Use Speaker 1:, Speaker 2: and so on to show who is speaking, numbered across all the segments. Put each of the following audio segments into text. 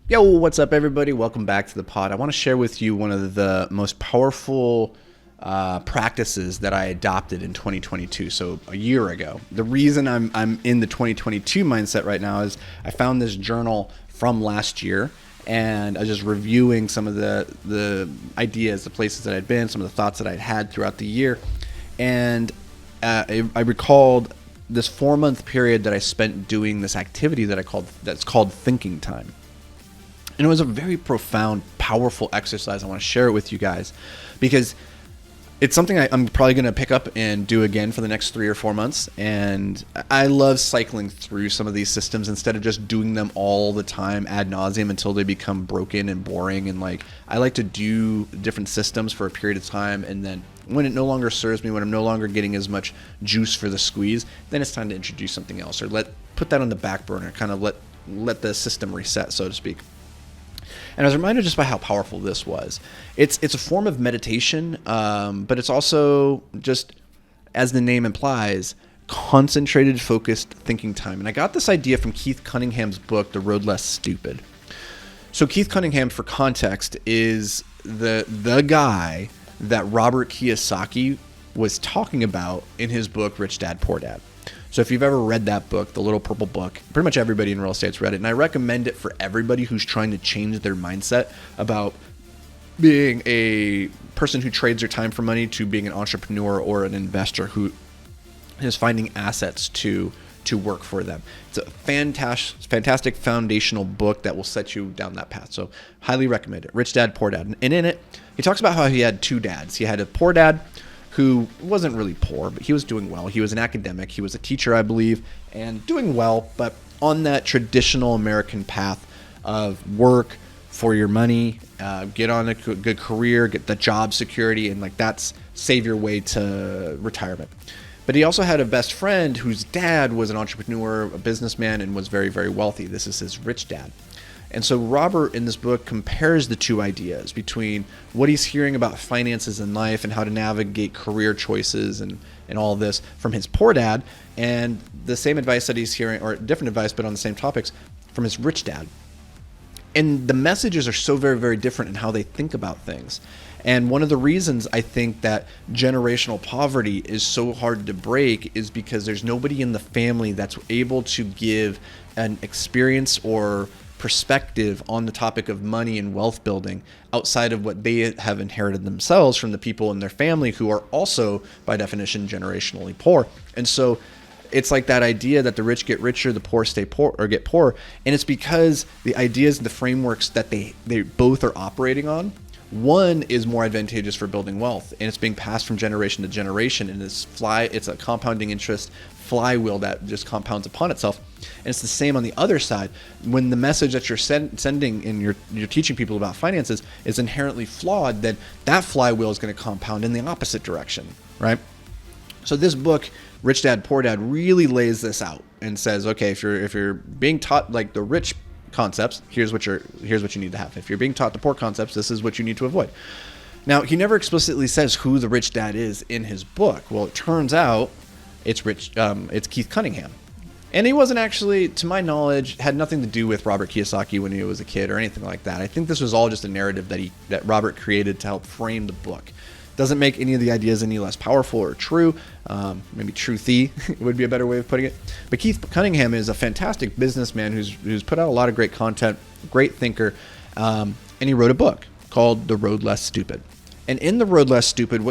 Speaker 1: Yo, what's up, everybody? Welcome back to the pod. I want to share with you one of the most powerful practices that I adopted in 2022, so a year ago. The reason I'm in the 2022 mindset right now is I found this journal from last year, and I was just reviewing some of the ideas, the places that I'd been, some of the thoughts that I'd had throughout the year, and I recalled this 4-month period that I spent doing this activity that's called thinking time. And it was a very profound, powerful exercise. I want to share it with you guys because it's something I'm probably going to pick up and do again for the next 3 or 4 months. And I love cycling through some of these systems instead of just doing them all the time ad nauseum until they become broken and boring. And I like to do different systems for a period of time. And then when it no longer serves me, when I'm no longer getting as much juice for the squeeze, then it's time to introduce something else or put that on the back burner, kind of let the system reset, so to speak. And I was reminded just by how powerful this was. It's a form of meditation, but it's also just, as the name implies, concentrated, focused thinking time. And I got this idea from Keith Cunningham's book, The Road Less Stupid. So Keith Cunningham, for context, is the guy that Robert Kiyosaki was talking about in his book, Rich Dad, Poor Dad. So if you've ever read that book, the little purple book, pretty much everybody in real estate's read it. And I recommend it for everybody who's trying to change their mindset about being a person who trades their time for money to being an entrepreneur or an investor who is finding assets to work for them. It's a fantastic foundational book that will set you down that path. So highly recommend it. Rich Dad, Poor Dad. And in it, he talks about how he had 2 dads. He had a poor dad who wasn't really poor, but he was doing well. He was an academic. He was a teacher, I believe, and doing well, but on that traditional American path of work for your money, get on a good career, get the job security, and that's save your way to retirement. But he also had a best friend whose dad was an entrepreneur, a businessman, and was very, very wealthy. This is his rich dad. And so Robert in this book compares the 2 ideas between what he's hearing about finances in life and how to navigate career choices and all this from his poor dad, and the same advice that he's hearing, or different advice but on the same topics, from his rich dad. And the messages are so very, very different in how they think about things. And one of the reasons I think that generational poverty is so hard to break is because there's nobody in the family that's able to give an experience or perspective on the topic of money and wealth building outside of what they have inherited themselves from the people in their family who are also, by definition, generationally poor. And so it's like that idea that the rich get richer, the poor stay poor or get poor. And it's because the ideas and the frameworks that they both are operating on, one is more advantageous for building wealth, and it's being passed from generation to generation, and it's a compounding interest flywheel that just compounds upon itself. And it's the same on the other side. When the message that you're sending and you're teaching people about finances is inherently flawed, then that flywheel is going to compound in the opposite direction, right? So this book, Rich Dad, Poor Dad, really lays this out and says, okay, if you're being taught the rich concepts, here's what you need to have. If you're being taught the poor concepts, this is what you need to avoid. Now, he never explicitly says who the rich dad is in his book. Well, it turns out it's Keith Cunningham. And he wasn't actually, to my knowledge, had nothing to do with Robert Kiyosaki when he was a kid or anything like that. I think this was all just a narrative that Robert created to help frame the book. Doesn't make any of the ideas any less powerful or true. Maybe truthy would be a better way of putting it. But Keith Cunningham is a fantastic businessman who's put out a lot of great content, great thinker, and he wrote a book called The Road Less Stupid. And in The Road Less Stupid,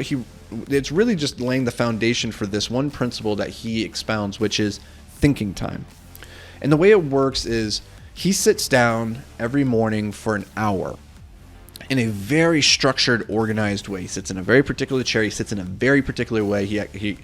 Speaker 1: it's really just laying the foundation for this one principle that he expounds, which is thinking time. And the way it works is he sits down every morning for an hour in a very structured, organized way. He sits in a very particular chair. He sits in a very particular way. He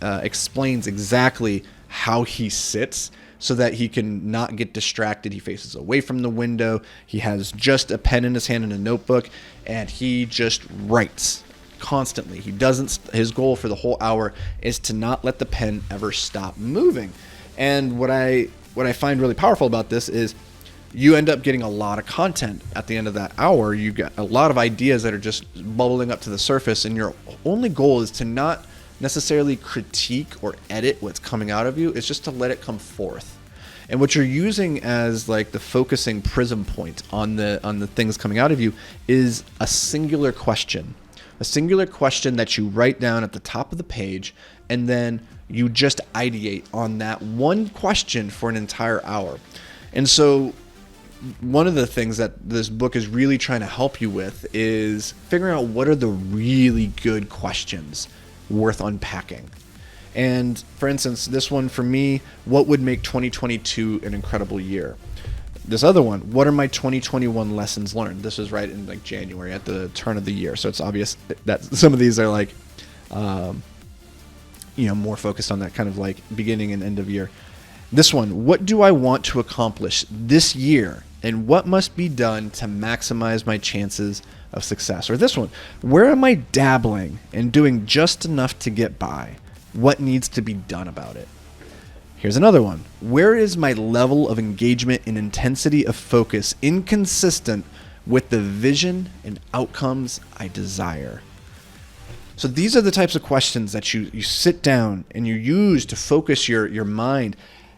Speaker 1: explains exactly how he sits so that he can not get distracted. He faces away from the window. He has just a pen in his hand and a notebook, and he just writes constantly. His goal for the whole hour is to not let the pen ever stop moving. And what I find really powerful about this is you end up getting a lot of content at the end of that hour. You get a lot of ideas that are just bubbling up to the surface, and your only goal is to not necessarily critique or edit what's coming out of you. It's just to let it come forth. And what you're using as like the focusing prism point on the things coming out of you is a singular question. A singular question that you write down at the top of the page, and then you just ideate on that one question for an entire hour. And so one of the things that this book is really trying to help you with is figuring out what are the really good questions worth unpacking. And for instance, this one for me, what would make 2022 an incredible year? This other one, what are my 2021 lessons learned? This was right in like January at the turn of the year. So it's obvious that some of these are like, more focused on that kind of like beginning and end of year. This one, what do I want to accomplish this year? And what must be done to maximize my chances of success? Or this one, where am I dabbling and doing just enough to get by? What needs to be done about it? Here's another one. Where is my level of engagement and intensity of focus inconsistent with the vision and outcomes I desire? So these are the types of questions that you sit down and you use to focus your mind.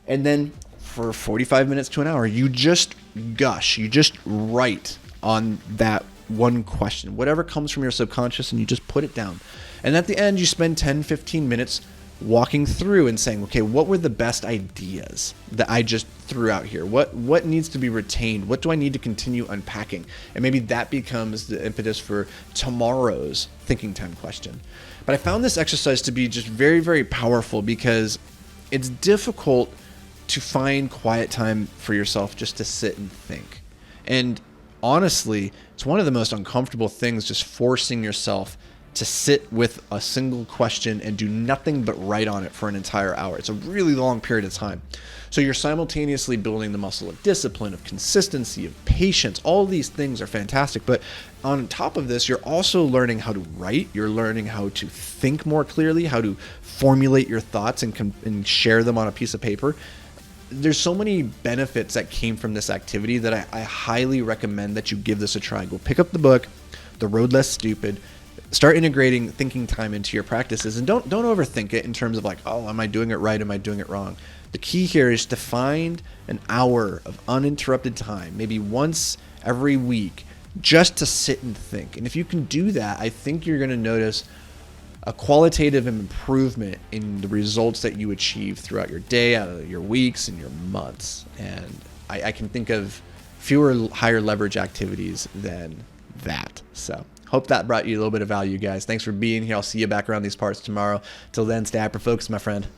Speaker 1: And then for 45 minutes to an hour, you just gush, you just write on that one question, whatever comes from your subconscious, and you just put it down. And at the end, you spend 10, 15 minutes walking through and saying, okay, what were the best ideas that I just threw out here? What needs to be retained? What do I need to continue unpacking? And maybe that becomes the impetus for tomorrow's thinking time question. But I found this exercise to be just very, very powerful because it's difficult to find quiet time for yourself just to sit and think. And honestly, it's one of the most uncomfortable things, just forcing yourself to sit with a single question and do nothing but write on it for an entire hour. It's a really long period of time. So you're simultaneously building the muscle of discipline, of consistency, of patience. All these things are fantastic. But on top of this, you're also learning how to write. You're learning how to think more clearly, how to formulate your thoughts and share them on a piece of paper. There's so many benefits that came from this activity that I highly recommend that you give this a try. Go pick up the book, The Road Less Stupid. Start integrating thinking time into your practices, and don't overthink it in terms of like, oh, am I doing it right? Am I doing it wrong? The key here is to find an hour of uninterrupted time, maybe once every week, just to sit and think. And if you can do that, I think you're going to notice a qualitative improvement in the results that you achieve throughout your day, out of your weeks, and your months. And I can think of fewer higher leverage activities than that. So hope that brought you a little bit of value, guys. Thanks for being here. I'll see you back around these parts tomorrow. Till then, stay hyper-focused, my friend.